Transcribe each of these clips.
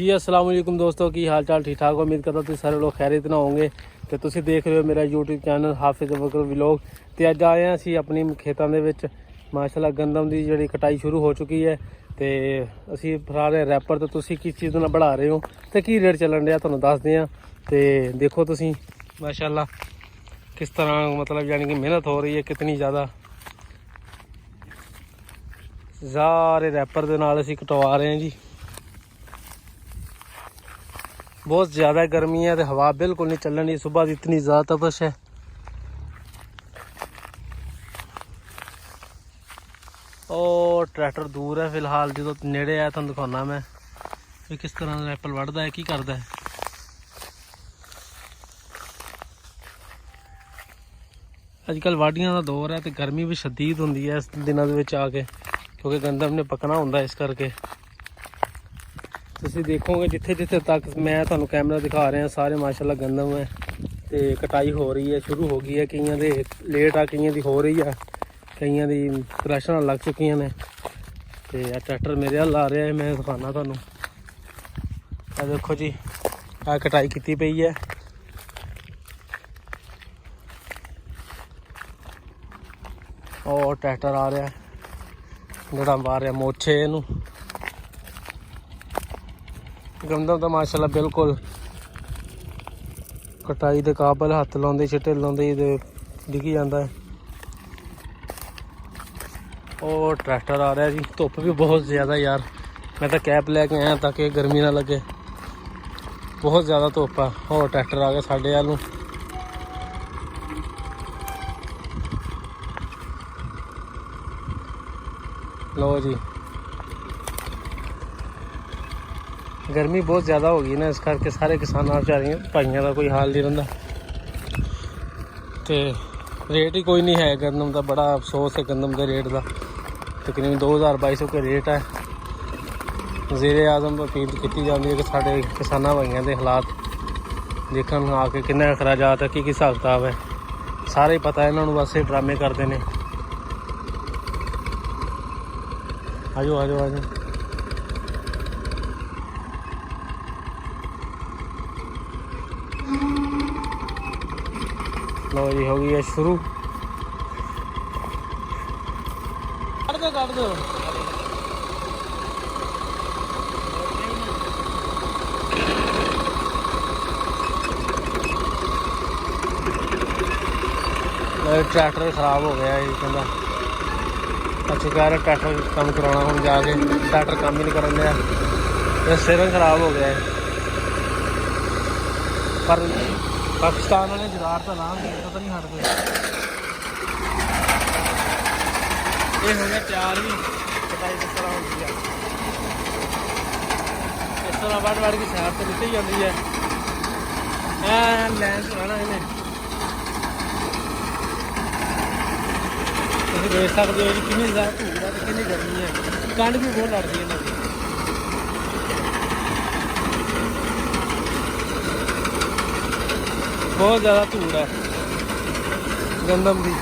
जी अस्सलाम वालेकुम दोस्तों की हाल चाल ठीक ठाक हो। उम्मीद करता तुम सारे लोग खैरियत ना होंगे। तो तुम देख रहे हो मेरा यूट्यूब चैनल हाफिज़ अबकर व्लॉग। तो अज आए हैं असी अपनी खेतों के माशाल्लाह गंदम की जी कटाई शुरू हो चुकी है। तो असी फरा रहे रैपर। तो तुम किस चीज़ ना बढ़ा रहे हो तो की रेट चलन रहा तुहानू दसदे हैं। तो देखो तुम माशाल्लाह किस तरह मतलब यानी कि मेहनत हो रही है कितनी ज़्यादा। सारे रैपर के नाल असी कटवा रहे हैं जी। बहुत ज़्यादा गर्मी है तो हवा बिल्कुल नहीं चलन रही। सुबह की इतनी ज़्यादा तपश है। और ट्रैक्टर दूर है फिलहाल, जो नेड़े है तुम दिखाना मैं भी किस तरह रैपल वढ़दा है की करदा है। अजकल वाढ़ियां का दौर है तो गर्मी भी शदीद होंदी है इस दिनों के आके, क्योंकि गंदम ने पकना होंदा इस करके। तुसीं देखोगे जिथे जिथे तक मैं तुहानू कैमरा दिखा रहा सारे माशाल्लाह गंदम है। तो कटाई हो रही है, शुरू हो गई है। कईयां दे लेट आ, कईयां दी हो रही है, कईयां दी क्रशर लग चुकी ने। तो ट्रैक्टर मेरे हल आ रहा है, मैं दिखाना तुहानू। देखो जी आ कटाई की पई है। और ट्रैक्टर आ रहा है जड़ा मार रहा मोछे इनू। गंदम तो माशाल्लाह बिल्कुल कटाई के काबल, हथ लाते छिटे लाते डिगी जाता है। और ट्रैक्टर आ रहा है जी। धुप भी बहुत ज़्यादा यार, मैं तो कैप लैके आया ताकि गर्मी ना लगे, बहुत ज़्यादा धुप है। और ट्रैक्टर आ गया साढ़े वाल। लो जी गर्मी बहुत ज़्यादा हो गई ना, इस करके सारे किसानों बेचारियों भाइयों का कोई हाल नहीं रहा। तो रेट ही कोई नहीं है गंदम का, बड़ा अफसोस है गंदम के रेट का। तकरीबन 2200 के रेट है। वज़ीर आज़म अपील की जाती है कि साढ़े किसानों भाइयों के हालात देखन आके किन्ने अखराजात है, की हिसाब किताब है, सारे ही पता है इन्होंने। बस ये ड्रामे करते हैं। आजो आजो आजो लो जी हो गई है शुरू। काट दो काट दो। ट्रैक्टर खराब हो गया है, कहता अच्छा कह रहा ट्रैक्टर काम करवाना हम जाके, ट्रैक्टर काम ही नहीं कर रहा, सिर खराब हो गया है। पर पाकिस्तान वाले जरार तो लाभ पता नहीं हटते। ये हो गया तैयार भी, कटाई किस तरह होती है। इस तरह वड़ वड़ की सैर तो नीचे ही जाती है। लैन से रहना इन्हें तुम देख सकते हो जी कितनी ज़्यादा धूप है तो कितनी गर्मी है। ठंड भी बहुत लड़ती है इन्होंने। बहुत ज़्यादा धूड़ है गंदम की।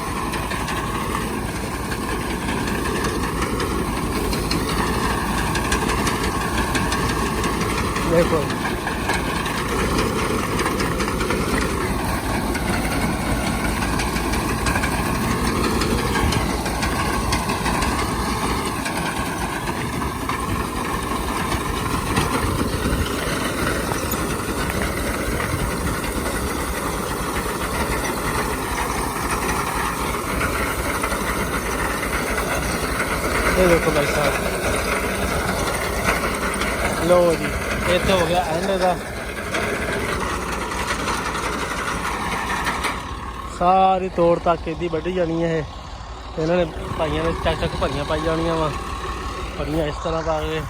देखो ये देखो भाई साहब। लो जी ये तो हो गया एंड का। सारी तोड़ तक इदी बढ़ी जानी है। इन्होंने भाइयों ने चक चक भरियां पाई जानियां वा, भरियां इस तरह पा के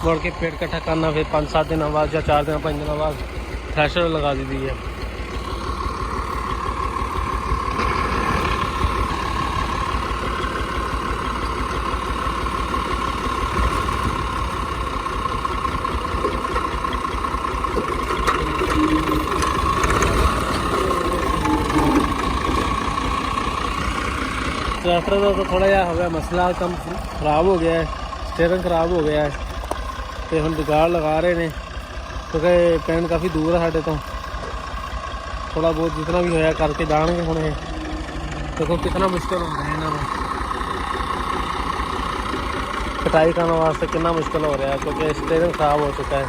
मुड़ के पेट कट्ठा करना, फिर 5-7 दिन बाद या 4 दिन 5 दिन बाद थ्रैशर लगा दी है। ट्रैक्टर का तो थोड़ा जहा हो गया मसला, कम खराब हो गया है, स्टीयरिंग खराब हो गया है। ਤੇ ਹੁਣ ਜੁਗਾੜ ਲਗਾ ਰਹੇ ਨੇ ਕਿਉਂਕਿ ਪਿੰਡ ਕਾਫੀ ਦੂਰ ਆ ਸਾਡੇ ਤੋਂ। ਥੋੜਾ ਬਹੁਤ ਜਿਤਨਾ ਵੀ ਹੋਇਆ ਕਰਕੇ ਜਾਣਗੇ। ਹੁਣ ਇਹ ਦੇਖੋ ਕਿੰਨਾ ਮੁਸ਼ਕਿਲ ਹੁੰਦਾ ਹੈ ਇਹਨਾਂ ਨੂੰ ਕਟਾਈ ਕਰਨ ਵਾਸਤੇ, ਕਿੰਨਾ ਮੁਸ਼ਕਿਲ ਹੋ ਰਿਹਾ ਕਿਉਂਕਿ ਸਟੇਰਿੰਗ ਖਰਾਬ ਹੋ ਚੁੱਕਾ ਹੈ।